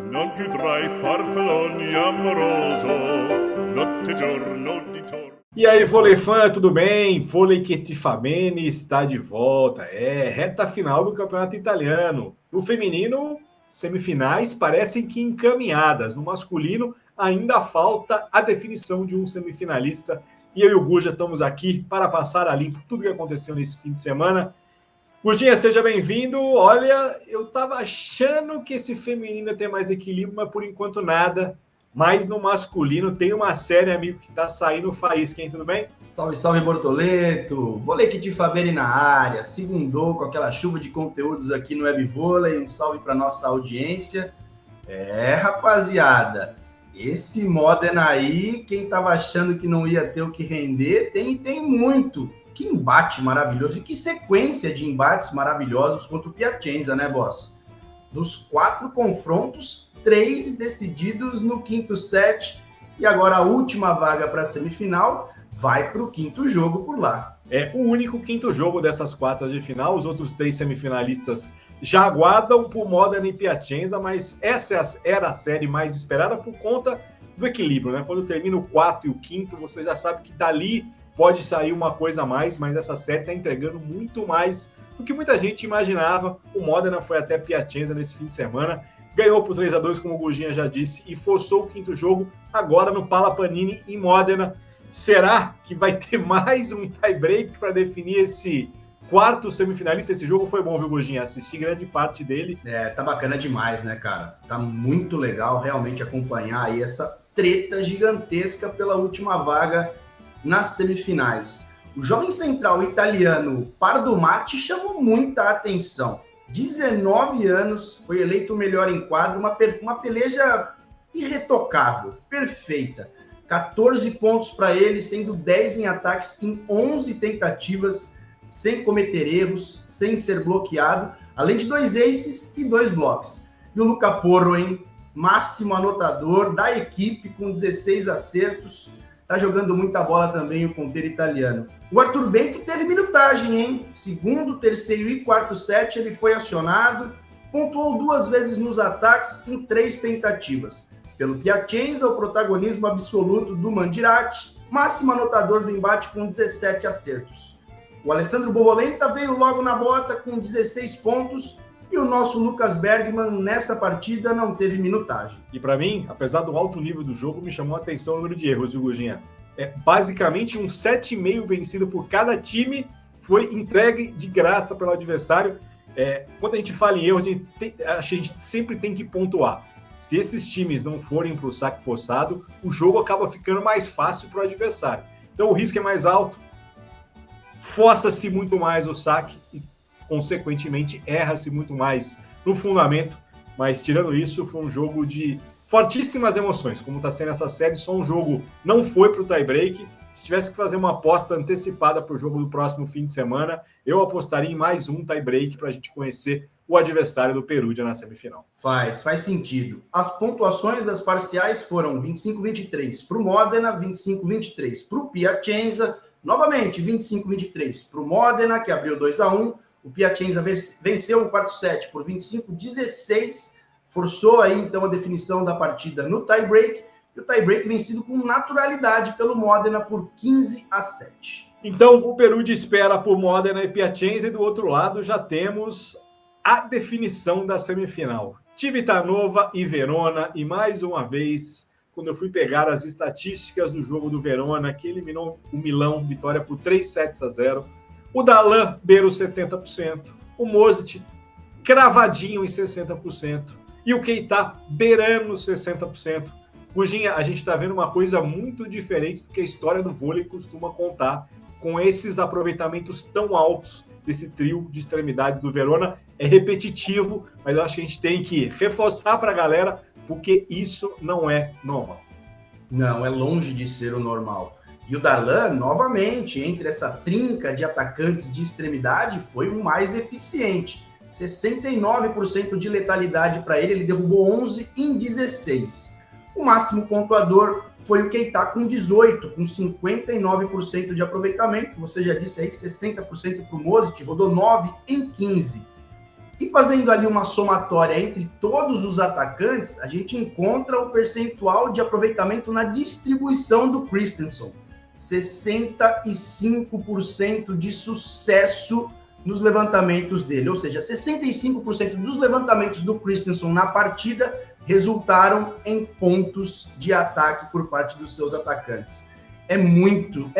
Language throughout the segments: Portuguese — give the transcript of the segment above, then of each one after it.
non più tra i farfalloni amoroso, notte e giorno di torno. E aí, vôlei fã, tudo bem? Vôlei que ti fa bene está de volta. Reta final do Campeonato Italiano. No feminino, semifinais parecem que encaminhadas. No masculino, ainda falta a definição de um semifinalista. E eu e o Guja estamos aqui para passar a limpo tudo que aconteceu nesse fim de semana. Gujinha, seja bem-vindo. Olha, eu estava achando que esse feminino ia ter mais equilíbrio, mas por enquanto nada. Mas no masculino tem uma série, amigo, que tá saindo faísca, hein? Tudo bem? Salve, salve, Bortoleto! Vôlei que te Faberi na área, segundou com aquela chuva de conteúdos aqui no Web Vôlei. Um salve para nossa audiência. Rapaziada, esse Modena aí, quem tava achando que não ia ter o que render, tem muito. Que embate maravilhoso e que sequência de embates maravilhosos contra o Piacenza, né, boss? Dos 4 confrontos, 3 decididos no quinto set, e agora a última vaga para a semifinal vai para o quinto jogo por lá. É o único quinto jogo dessas quartas de final, os outros 3 semifinalistas já aguardam por Modena e Piacenza, mas essa era a série mais esperada por conta do equilíbrio, né? Quando termina o 4 e o quinto, você já sabe que dali pode sair uma coisa a mais, mas essa série está entregando muito mais do que muita gente imaginava. O Modena foi até Piacenza nesse fim de semana, ganhou por 3-2, como o Gujinha já disse, e forçou o quinto jogo agora no Pala Panini em Modena. Será que vai ter mais um tie-break para definir esse quarto semifinalista? Esse jogo foi bom, viu, Gujinha? Assisti grande parte dele. Tá bacana demais, né, cara? Tá muito legal realmente acompanhar aí essa treta gigantesca pela última vaga nas semifinais. O jovem central italiano Pardo Matti chamou muita atenção. 19 anos, foi eleito o melhor em quadro, uma peleja irretocável, perfeita. 14 pontos para ele, sendo 10 em ataques em 11 tentativas, sem cometer erros, sem ser bloqueado, além de 2 aces e 2 blocos. E o Luca Porro, hein? Máximo anotador da equipe, com 16 acertos. Tá jogando muita bola também o ponteiro italiano. O Arthur Bento teve minutagem, hein? Segundo, terceiro e quarto set ele foi acionado, pontuou 2 vezes nos ataques em 3 tentativas. Pelo Piacenza, o protagonismo absoluto do Mandirati, máximo anotador do embate com 17 acertos. O Alessandro Bovolenta veio logo na bota com 16 pontos, e o nosso Lucas Bergman, nessa partida, não teve minutagem. E para mim, apesar do alto nível do jogo, me chamou a atenção o número de erros, viu, Gujinha? Basicamente, um 7,5 vencido por cada time foi entregue de graça pelo adversário. Quando a gente fala em erros, a gente sempre tem que pontuar. Se esses times não forem para o saque forçado, o jogo acaba ficando mais fácil para o adversário. Então, o risco é mais alto, força-se muito mais o saque e, consequentemente, erra-se muito mais no fundamento, mas tirando isso, foi um jogo de fortíssimas emoções, como está sendo essa série. Só um jogo não foi para o tie-break. Se tivesse que fazer uma aposta antecipada para o jogo do próximo fim de semana, eu apostaria em mais um tie-break para a gente conhecer o adversário do Perugia na semifinal. Faz sentido. As pontuações das parciais foram 25-23 para o Modena, 25-23 para o Piacenza, novamente 25-23 para o Modena, que abriu 2-1, o Piacenza venceu o quarto set por 25-16, forçou aí então a definição da partida no tie-break, e o tie-break vencido com naturalidade pelo Modena por 15-7. Então o Perugia espera por Modena e Piacenza, e do outro lado já temos a definição da semifinal. Civitanova e Verona, e mais uma vez, quando eu fui pegar as estatísticas do jogo do Verona, que eliminou o Milão, vitória por 3-0, o Dalan beira os 70%, o Mosic cravadinho em 60%, e o Keita beirando os 60%. Gujinha, a gente está vendo uma coisa muito diferente do que a história do vôlei costuma contar, com esses aproveitamentos tão altos desse trio de extremidade do Verona. É repetitivo, mas eu acho que a gente tem que reforçar para a galera, porque isso não é normal. Não, é longe de ser o normal. E o Darlan, novamente, entre essa trinca de atacantes de extremidade, foi o mais eficiente. 69% de letalidade para ele derrubou 11 em 16. O máximo pontuador foi o Keita com 18, com 59% de aproveitamento. Você já disse aí, 60% para o Mosic, rodou 9 em 15. E fazendo ali uma somatória entre todos os atacantes, a gente encontra o percentual de aproveitamento na distribuição do Christensen. 65% de sucesso nos levantamentos dele, ou seja, 65% dos levantamentos do Christensen na partida resultaram em pontos de ataque por parte dos seus atacantes. É muito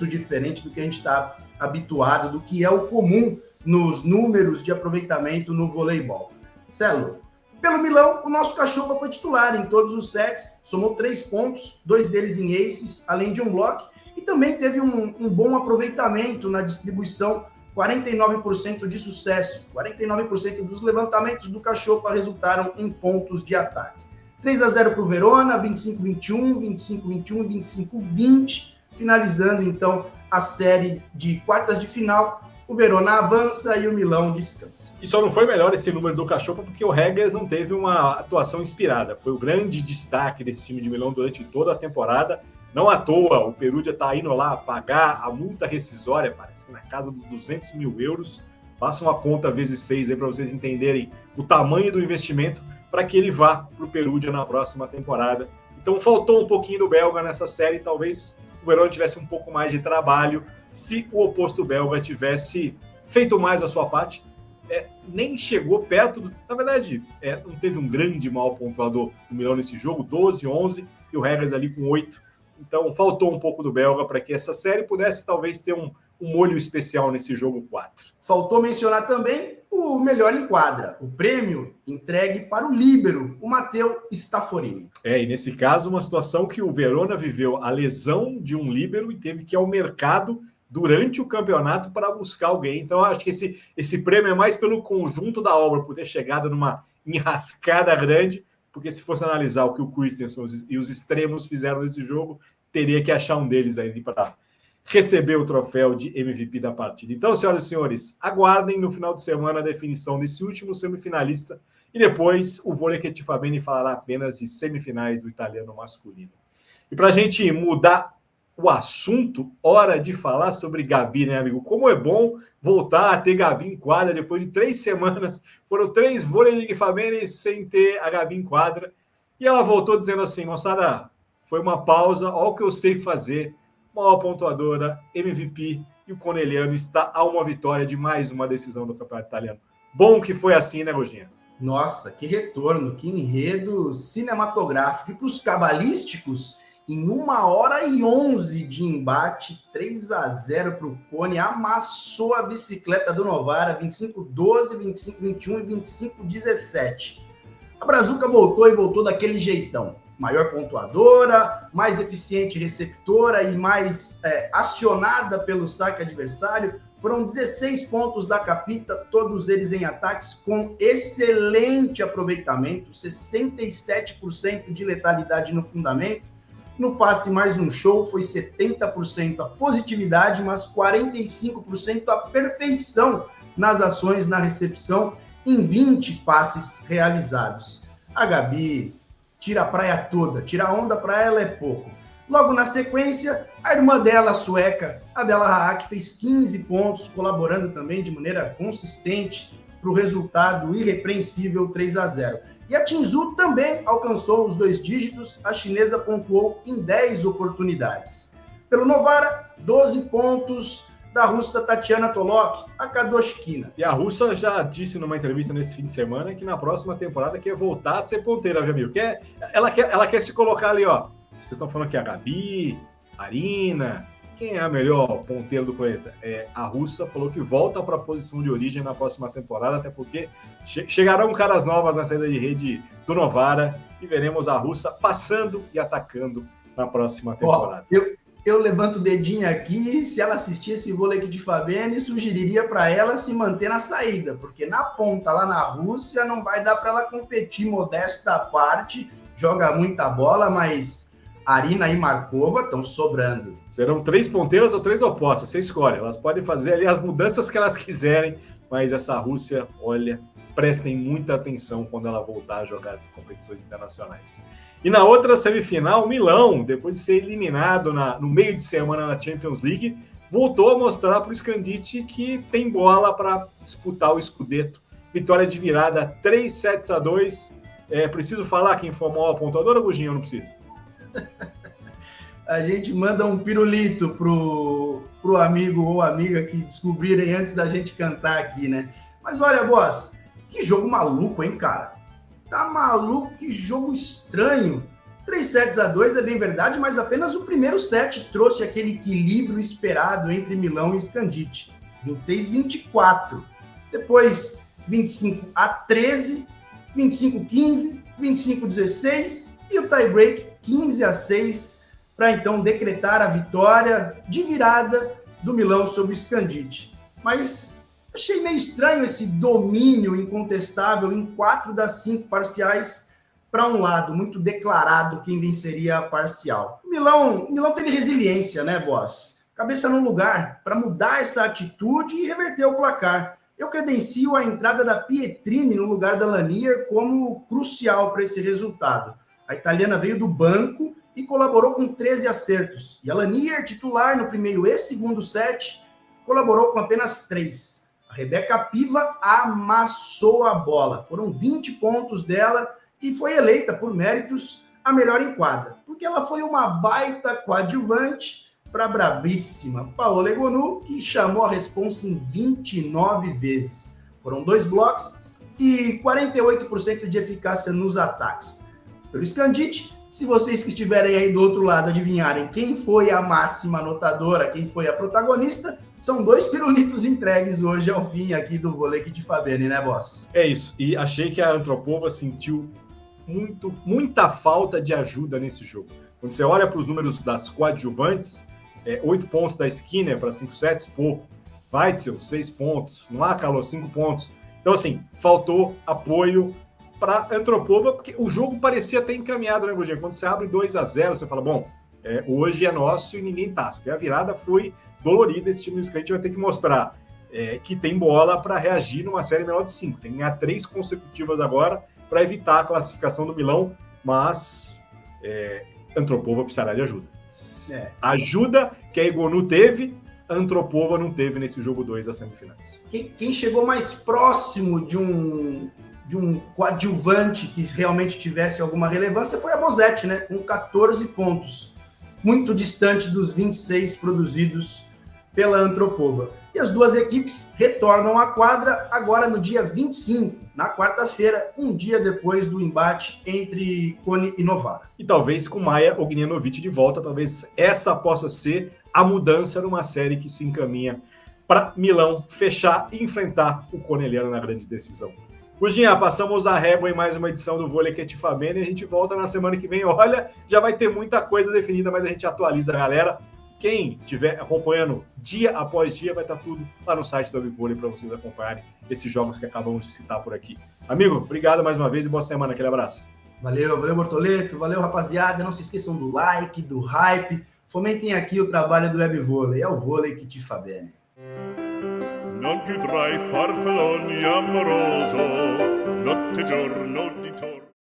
diferente do que a gente está habituado, do que é o comum nos números de aproveitamento no voleibol. Celo, pelo Milão, o nosso Cachopa foi titular em todos os sets, somou 3 pontos, 2 deles em aces, além de um bloco, e também teve um bom aproveitamento na distribuição, 49% de sucesso, 49% dos levantamentos do Cachopa resultaram em pontos de ataque. 3-0 para o Verona, 25-21, 25-21 e 25-20, finalizando então a série de quartas de final. O Verona avança e o Milão descansa. E só não foi melhor esse número do Cachopa porque o Regers não teve uma atuação inspirada. Foi o grande destaque desse time de Milão durante toda a temporada. Não à toa, o Perugia está indo lá pagar a multa rescisória, parece que na casa dos 200 mil euros. Façam a conta vezes 6 aí para vocês entenderem o tamanho do investimento para que ele vá para o Perugia na próxima temporada. Então faltou um pouquinho do belga nessa série, talvez o Verona tivesse um pouco mais de trabalho se o oposto belga tivesse feito mais a sua parte. Nem chegou perto, na verdade, não teve um grande mal pontuador do Milão nesse jogo, 12, 11, e o Regers ali com 8. Então faltou um pouco do belga para que essa série pudesse talvez ter um molho especial nesse jogo 4. Faltou mencionar também o melhor em quadra, o prêmio entregue para o líbero, o Matteo Stafforini. E nesse caso, uma situação que o Verona viveu a lesão de um líbero e teve que ir ao mercado durante o campeonato para buscar alguém. Então, eu acho que esse prêmio é mais pelo conjunto da obra, por ter chegado numa enrascada grande, porque se fosse analisar o que o Christensen e os extremos fizeram nesse jogo, teria que achar um deles aí para receber o troféu de MVP da partida. Então, senhoras e senhores, aguardem no final de semana a definição desse último semifinalista e depois o Vôlei Fabene falará apenas de semifinais do italiano masculino. E para a gente mudar o assunto, hora de falar sobre Gabi, né, amigo? Como é bom voltar a ter Gabi em quadra depois de 3 semanas. Foram 3 Vôlei Fabene sem ter a Gabi em quadra. E ela voltou dizendo assim, moçada, foi uma pausa, olha o que eu sei fazer. Maior pontuadora, MVP, e o Conegliano está a uma vitória de mais uma decisão do Campeonato Italiano. Bom que foi assim, né, Roginha? Nossa, que retorno, que enredo cinematográfico. E para os cabalísticos, em 1h11 de embate, 3-0 para o Cone, amassou a bicicleta do Novara, 25-12, 25-21 e 25-17. A Brazuca voltou daquele jeitão. Maior pontuadora, mais eficiente receptora e mais acionada pelo saque adversário. Foram 16 pontos da Capita, todos eles em ataques com excelente aproveitamento, 67% de letalidade no fundamento. No passe mais um show foi 70% a positividade, mas 45% a perfeição nas ações na recepção em 20 passes realizados. A Gabi tira a praia toda, tira a onda para ela é pouco. Logo na sequência, a irmã dela, a sueca, a Bela Haak, fez 15 pontos, colaborando também de maneira consistente para o resultado irrepreensível 3-0. E a Tinzu também alcançou os 2 dígitos, a chinesa pontuou em 10 oportunidades. Pelo Novara, 12 pontos da russa Tatiana Tolok, a Kadoshkina. E a russa já disse numa entrevista nesse fim de semana que na próxima temporada quer voltar a ser ponteira, viu, amigo? Ela quer se colocar ali, ó. Vocês estão falando que a Gabi, a Arina, quem é a melhor ponteira do planeta? A russa falou que volta para a posição de origem na próxima temporada, até porque chegarão caras novas na saída de rede do Novara e veremos a russa passando e atacando na próxima temporada. Eu levanto o dedinho aqui, se ela assistir esse Vôlei Fabene, sugeriria para ela se manter na saída, porque na ponta, lá na Rússia, não vai dar para ela competir, modesta à parte, joga muita bola, mas Arina e Markova estão sobrando. Serão 3 ponteiras ou 3 opostas, você escolhe, elas podem fazer ali as mudanças que elas quiserem, mas essa Rússia, olha, prestem muita atenção quando ela voltar a jogar as competições internacionais. E na outra semifinal, Milão, depois de ser eliminado no meio de semana na Champions League, voltou a mostrar para o Scandicci que tem bola para disputar o Scudetto vitória de virada 3-2. Preciso falar quem foi o maior pontuador, Agostinho, ou não preciso? A gente manda um pirulito pro amigo ou amiga que descobrirem antes da gente cantar aqui, né? Mas olha, boss, que jogo maluco, hein, cara? Tá maluco, que jogo estranho. 3-2 é bem verdade, mas apenas o primeiro set trouxe aquele equilíbrio esperado entre Milão e Scandite. 26-24. Depois, 25-13, 25-15, 25-16 e o tie-break 15-6 para então decretar a vitória de virada do Milão sobre o Scandite. Mas achei meio estranho esse domínio incontestável em 4 das 5 parciais para um lado, muito declarado quem venceria a parcial. O Milão teve resiliência, né, boss? Cabeça no lugar para mudar essa atitude e reverter o placar. Eu credencio a entrada da Pietrini no lugar da Lanier como crucial para esse resultado. A italiana veio do banco e colaborou com 13 acertos. E a Lanier, titular no primeiro e segundo set, colaborou com apenas 3. A Rebeca Piva amassou a bola. Foram 20 pontos dela e foi eleita por méritos a melhor em quadra, porque ela foi uma baita coadjuvante para a brabíssima Paola Egonu, que chamou a responsa em 29 vezes. Foram 2 blocos e 48% de eficácia nos ataques. Pelo Scandite, se vocês que estiverem aí do outro lado adivinharem quem foi a máxima anotadora, quem foi a protagonista, são 2 pirulitos entregues hoje ao fim aqui do Vôlei de Fabene, né, boss? É isso. E achei que a Antropova sentiu muita falta de ajuda nesse jogo. Quando você olha para os números das coadjuvantes, 8 pontos da Skinner para 5 sets, pouco. Weitzel, 6 pontos. Nuakalo, 5 pontos. Então, assim, faltou apoio para Antropova, porque o jogo parecia até encaminhado, né, Gugê? Quando você abre 2-0, você fala, bom, hoje é nosso e ninguém tasca. E a virada foi dolorida, esse time do Scandite vai ter que mostrar que tem bola para reagir numa série menor de 5. Tem que ganhar 3 consecutivas agora para evitar a classificação do Milão, mas Antropova precisará de ajuda. Ajuda que a Egonu teve, a Antropova não teve nesse jogo 2 das semifinais. Quem chegou mais próximo de um coadjuvante que realmente tivesse alguma relevância foi a Bosetti, né? Com 14 pontos, muito distante dos 26 produzidos pela Antropova. E as duas equipes retornam à quadra agora no dia 25, na quarta-feira, um dia depois do embate entre Kone e Novara. E talvez com Maia Ognjanovic de volta, talvez essa possa ser a mudança numa série que se encaminha para Milão fechar e enfrentar o Corneliano na grande decisão. Guginha, passamos a régua em mais uma edição do Vôlei que te Fabene e a gente volta na semana que vem. Olha, já vai ter muita coisa definida, mas a gente atualiza a galera. Quem estiver acompanhando dia após dia, vai estar tudo lá no site do Webvôlei para vocês acompanharem esses jogos que acabamos de citar por aqui. Amigo, obrigado mais uma vez e boa semana. Aquele abraço. Valeu Bortoleto, valeu rapaziada. Não se esqueçam do like, do hype. Fomentem aqui o trabalho do Webvôlei. É o Vôlei que te Fabene. Non più tra i farfalloni amoroso, notte e giorno di torno.